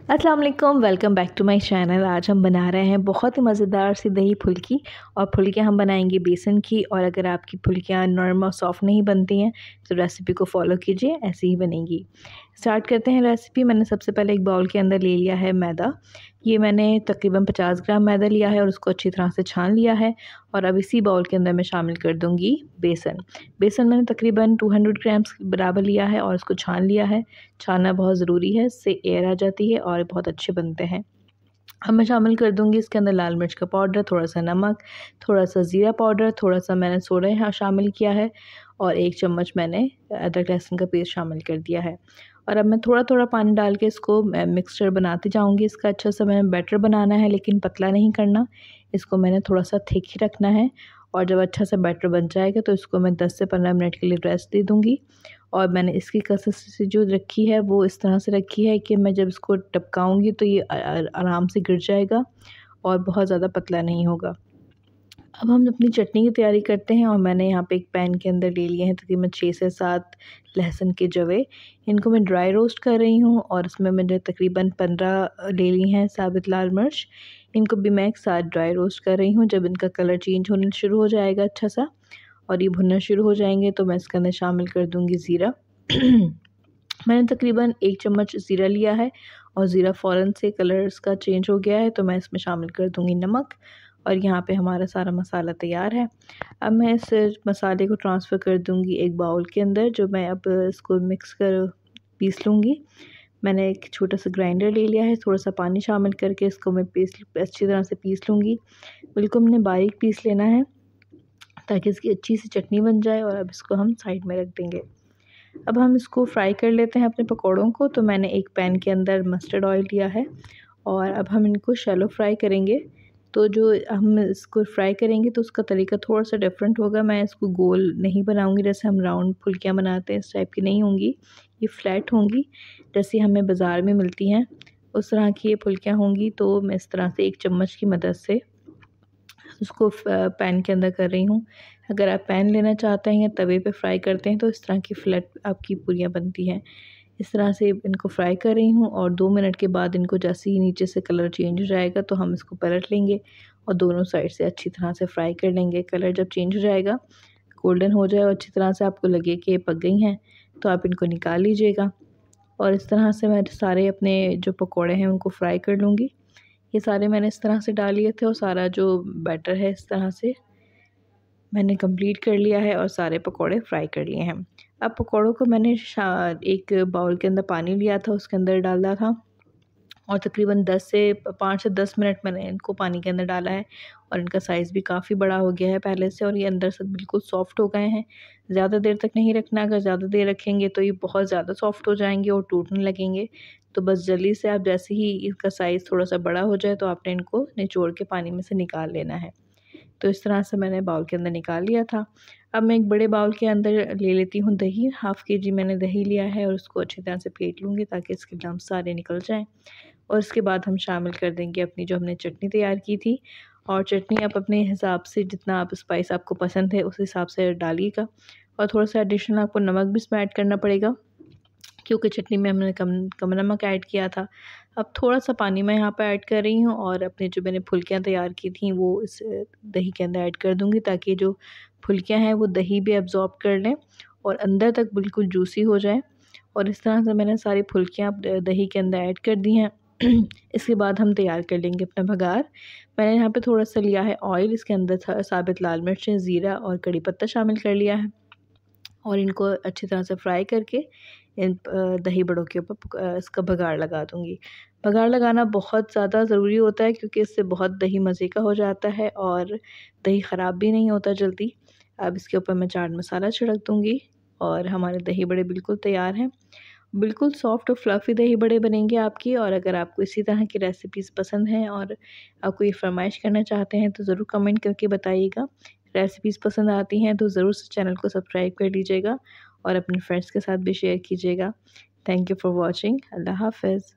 अस्सलाम वालेकुम, welcome back to my channel. आज हम बना रहे हैं बहुत ही मज़ेदार सी दही फुल्की। और फुल्कियाँ हम बनाएंगे बेसन की। और अगर आपकी फुल्कियाँ नरम और सॉफ्ट नहीं बनती हैं तो रेसिपी को फॉलो कीजिए, ऐसे ही बनेगी। स्टार्ट करते हैं रेसिपी। मैंने सबसे पहले एक बाउल के अंदर ले लिया है मैदा। ये मैंने तकरीबन 50 ग्राम मैदा लिया है और उसको अच्छी तरह से छान लिया है। और अब इसी बाउल के अंदर मैं शामिल कर दूँगी बेसन। बेसन मैंने तकरीबन 200 ग्राम्स बराबर लिया है और उसको छान लिया है। छानना बहुत ज़रूरी है, इससे एयर आ जाती है और बहुत अच्छे बनते हैं। अब मैं शामिल कर दूँगी इसके अंदर लाल मिर्च का पाउडर, थोड़ा सा नमक, थोड़ा सा ज़ीरा पाउडर, थोड़ा सा मैंने सोडा यहाँ शामिल किया है और 1 चम्मच मैंने अदरक लहसुन का पेस्ट शामिल कर दिया है। और अब मैं थोड़ा थोड़ा पानी डाल के इसको मिक्सचर बनाती जाऊँगी। इसका अच्छा सा मैंने बैटर बनाना है, लेकिन पतला नहीं करना। इसको मैंने थोड़ा सा थिक ही रखना है। और जब अच्छा सा बैटर बन जाएगा तो इसको मैं 10 से 15 मिनट के लिए रेस्ट दे दूँगी। और मैंने इसकी कंसिस्टेंसी जो रखी है वो इस तरह से रखी है कि मैं जब इसको टपकाऊँगी तो ये आराम से गिर जाएगा और बहुत ज़्यादा पतला नहीं होगा। अब हम अपनी चटनी की तैयारी करते हैं। और मैंने यहाँ पे एक पैन के अंदर ले लिए हैं तकरीबन 6 से 7 लहसुन के जवे। इनको मैं ड्राई रोस्ट कर रही हूँ और इसमें मैंने तकरीबन 15 ले ली हैं साबित लाल मिर्च। इनको भी मैं एक साथ ड्राई रोस्ट कर रही हूँ। जब इनका कलर चेंज होने शुरू हो जाएगा अच्छा सा और ये भुनना शुरू हो जाएंगे तो मैं इसके अंदर शामिल कर दूँगी ज़ीरा। मैंने तकरीबन 1 चम्मच ज़ीरा लिया है और ज़ीरा फ़ौरन से कलर इसका चेंज हो गया है तो मैं इसमें शामिल कर दूँगी नमक। और यहाँ पे हमारा सारा मसाला तैयार है। अब मैं इस मसाले को ट्रांसफ़र कर दूँगी एक बाउल के अंदर, जो मैं अब इसको मिक्स कर पीस लूँगी। मैंने एक छोटा सा ग्राइंडर ले लिया है, थोड़ा सा पानी शामिल करके इसको मैं अच्छी तरह से पीस लूँगी। बिल्कुल हमने बारीक पीस लेना है ताकि इसकी अच्छी सी चटनी बन जाए। और अब इसको हम साइड में रख देंगे। अब हम इसको फ्राई कर लेते हैं अपने पकौड़ों को। तो मैंने एक पैन के अंदर मस्टर्ड ऑयल लिया है और अब हम इनको शैलो फ्राई करेंगे। तो जो हम इसको फ्राई करेंगे तो उसका तरीका थोड़ा सा डिफरेंट होगा। मैं इसको गोल नहीं बनाऊंगी जैसे हम राउंड फुल्कियाँ बनाते हैं, इस टाइप की नहीं होंगी। ये फ्लैट होंगी जैसी हमें बाज़ार में मिलती हैं, उस तरह की ये फुल्कियाँ होंगी। तो मैं इस तरह से एक चम्मच की मदद से उसको पैन के अंदर कर रही हूँ। अगर आप पैन लेना चाहते हैं या तवे पे फ्राई करते हैं तो इस तरह की फ्लैट आपकी पूरियाँ बनती हैं। इस तरह से इनको फ्राई कर रही हूँ और 2 मिनट के बाद इनको जैसे ही नीचे से कलर चेंज हो जाएगा तो हम इसको पलट लेंगे और दोनों साइड से अच्छी तरह से फ्राई कर लेंगे। कलर जब चेंज हो जाएगा, गोल्डन हो जाए और अच्छी तरह से आपको लगे कि ये पक गई हैं, तो आप इनको निकाल लीजिएगा। और इस तरह से मैं सारे अपने जो पकौड़े हैं उनको फ्राई कर लूँगी। ये सारे मैंने इस तरह से डाल लिए थे और सारा जो बैटर है इस तरह से मैंने कंप्लीट कर लिया है और सारे पकोड़े फ्राई कर लिए हैं। अब पकोड़ों को मैंने एक बाउल के अंदर पानी लिया था, उसके अंदर डाला था और तकरीबन 5 से 10 मिनट मैंने इनको पानी के अंदर डाला है। और इनका साइज़ भी काफ़ी बड़ा हो गया है पहले से और ये अंदर से बिल्कुल सॉफ़्ट हो गए हैं। ज़्यादा देर तक नहीं रखना, अगर ज़्यादा देर रखेंगे तो ये बहुत ज़्यादा सॉफ़्ट हो जाएंगे और टूटने लगेंगे। तो बस जल्दी से आप जैसे ही इसका साइज़ थोड़ा सा बड़ा हो जाए तो आपने इनको निचोड़ के पानी में से निकाल लेना है। तो इस तरह से मैंने बाउल के अंदर निकाल लिया था। अब मैं एक बड़े बाउल के अंदर ले लेती हूँ दही। हाफ़ केजी मैंने दही लिया है और उसको अच्छी तरह से फेंट लूँगी ताकि इसके लम्स सारे निकल जाएँ। और इसके बाद हम शामिल कर देंगे अपनी जो हमने चटनी तैयार की थी। और चटनी आप अपने हिसाब से, जितना आप स्पाइस आपको पसंद है उस हिसाब से डालिएगा। और थोड़ा सा एडिशनल आपको नमक भी इसमें ऐड करना पड़ेगा क्योंकि चटनी में हमने कम नमक ऐड किया था। अब थोड़ा सा पानी मैं यहाँ पर ऐड कर रही हूँ और अपने जो मैंने फुल्कियाँ तैयार की थी वो इस दही के अंदर ऐड कर दूँगी ताकि जो फुल्कियाँ हैं वो दही भी एब्ज़ॉर्ब कर लें और अंदर तक बिल्कुल जूसी हो जाए। और इस तरह से मैंने सारी फुल्कियाँ दही के अंदर ऐड कर दी हैं। इसके बाद हम तैयार कर लेंगे अपना भगार। मैंने यहाँ पे थोड़ा सा लिया है ऑयल, इसके अंदर साबित लाल मिर्चें, ज़ीरा और कड़ी पत्ता शामिल कर लिया है और इनको अच्छी तरह से फ्राई करके इन दही बड़ों के ऊपर इसका भगार लगा दूँगी। भगार लगाना बहुत ज़्यादा ज़रूरी होता है क्योंकि इससे बहुत दही मज़े का हो जाता है और दही ख़राब भी नहीं होता जल्दी। अब इसके ऊपर मैं चाट मसाला छिड़क दूँगी और हमारे दही बड़े बिल्कुल तैयार हैं। बिल्कुल सॉफ्ट और फ्लफ़ी दही बड़े बनेंगे आपकी। और अगर आपको इसी तरह की रेसिपीज़ पसंद हैं और आप कोई फ़रमाइश करना चाहते हैं तो ज़रूर कमेंट करके बताइएगा। रेसिपीज़ पसंद आती हैं तो ज़रूर से चैनल को सब्सक्राइब कर लीजिएगा और अपने फ्रेंड्स के साथ भी शेयर कीजिएगा। Thank you for watching. अल्लाह हाफ़िज़।